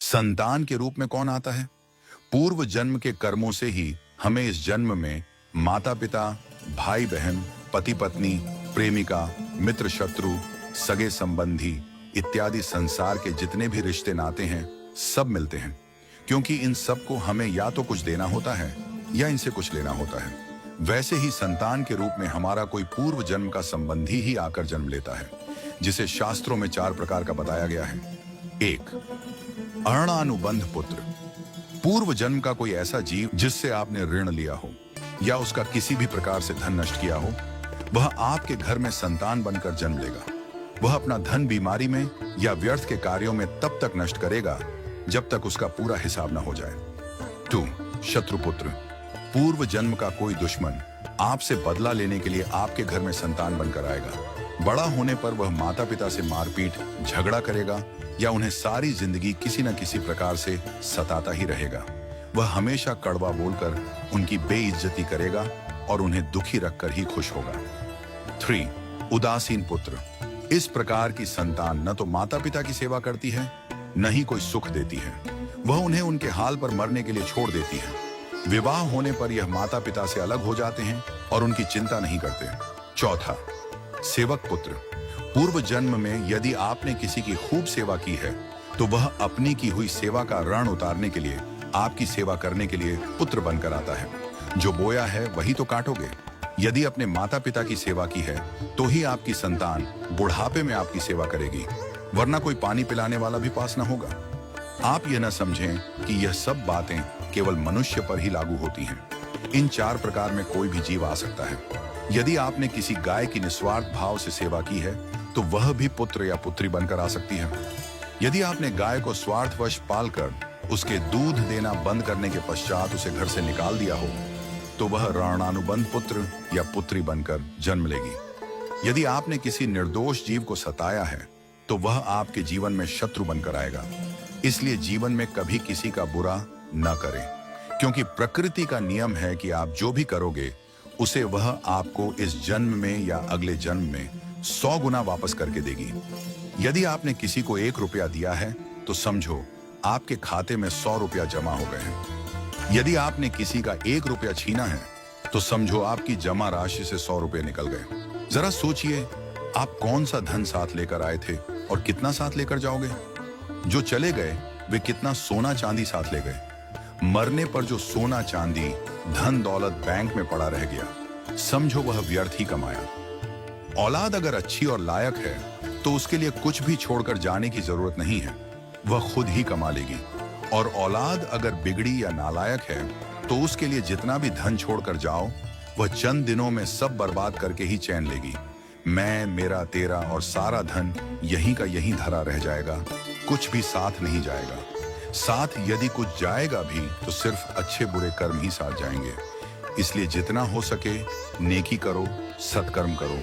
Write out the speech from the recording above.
संतान के रूप में कौन आता है? पूर्व जन्म के कर्मों से ही हमें इस जन्म में माता पिता, भाई बहन, पति पत्नी, प्रेमिका, मित्र शत्रु, सगे संबंधी इत्यादि संसार के जितने भी रिश्ते नाते हैं सब मिलते हैं, क्योंकि इन सब को हमें या तो कुछ देना होता है या इनसे कुछ लेना होता है। वैसे ही संतान के रूप में हमारा कोई पूर्व जन्म का संबंधी ही आकर जन्म लेता है, जिसे शास्त्रों में 4 प्रकार का बताया गया है। 1. अणानुबंध पुत्र। पूर्व जन्म का कोई ऐसा जीव जिससे आपने ऋण लिया हो या उसका किसी भी प्रकार से धन नष्ट किया हो, वह आपके घर में संतान बनकर जन्म लेगा। वह अपना धन बीमारी में या व्यर्थ के कार्यों में तब तक नष्ट करेगा जब तक उसका पूरा हिसाब न हो जाए। 2. शत्रुपुत्र। पूर्व जन्म का कोई दुश्मन आपसे बदला लेने के लिए आपके घर में संतान बनकर आएगा। बड़ा होने पर वह माता पिता से मारपीट, झगड़ा करेगा या उन्हें सारी जिंदगी किसी न किसी प्रकार से सताता ही रहेगा। वह हमेशा कड़वा बोलकर उनकी बेइज्जती करेगा और उन्हें दुखी रखकर ही खुश होगा। 3. उदासीन पुत्र। इस प्रकार की संतान न तो माता पिता की सेवा करती है, न ही कोई सुख देती है। वह उन्हें उनके हाल पर मरने के लिए छोड़ देती है। विवाह होने पर यह माता पिता से अलग हो जाते हैं और उनकी चिंता नहीं करते। 4. सेवक पुत्र। पूर्व जन्म में यदि आपने किसी की खूब सेवा की है तो वह अपनी की हुई सेवा का ऋण उतारने के लिए आपकी सेवा करने के लिए पुत्र बनकर आता है। जो बोया है वही तो काटोगे। यदि अपने माता पिता की सेवा की है तो ही आपकी संतान बुढ़ापे में आपकी सेवा करेगी, वरना कोई पानी पिलाने वाला भी पास न होगा। आप यह न समझें कि यह सब बातें केवल मनुष्य पर ही लागू होती हैं। इन 4 प्रकार में कोई भी जीव आ सकता है। यदि आपने किसी गाय की निस्वार्थ भाव से सेवा की है तो वह भी पुत्र या पुत्री बनकर आ सकती है। यदि आपने गाय को स्वार्थवश पालकर उसके दूध देना बंद करने के पश्चात उसे घर से निकाल दिया हो तो वह ऋणानुबंध पुत्र या पुत्री बनकर जन्म लेगी। यदि आपने किसी निर्दोष जीव को सताया है तो वह आपके जीवन में शत्रु बनकर आएगा। इसलिए जीवन में कभी किसी का बुरा न करें, क्योंकि प्रकृति का नियम है कि आप जो भी करोगे उसे वह आपको इस जन्म में या अगले जन्म में 100 गुना वापस करके देगी। यदि आपने किसी को 1 रुपया दिया है तो समझो आपके खाते में 100 रुपया जमा हो गए हैं। यदि आपने किसी का 1 रुपया छीना है तो समझो आपकी जमा राशि से 100 रुपये निकल गए। जरा सोचिए, आप कौन सा धन साथ लेकर आए थे और कितना साथ लेकर जाओगे? जो चले गए वे कितना सोना चांदी साथ ले गए। मरने पर जो सोना चांदी धन दौलत बैंक में पड़ा रह गया, समझो वह व्यर्थ ही कमाया। औलाद अगर अच्छी और लायक है तो उसके लिए कुछ भी छोड़कर जाने की जरूरत नहीं है, वह खुद ही कमा लेगी। और औलाद अगर बिगड़ी या नालायक है तो उसके लिए जितना भी धन छोड़कर जाओ वह चंद दिनों में सब बर्बाद करके ही चैन लेगी। मैं, मेरा, तेरा और सारा धन यहीं का यहीं धरा रह जाएगा, कुछ भी साथ नहीं जाएगा। साथ यदि कुछ जाएगा भी तो सिर्फ अच्छे बुरे कर्म ही साथ जाएंगे। इसलिए जितना हो सके नेकी करो, सत्कर्म करो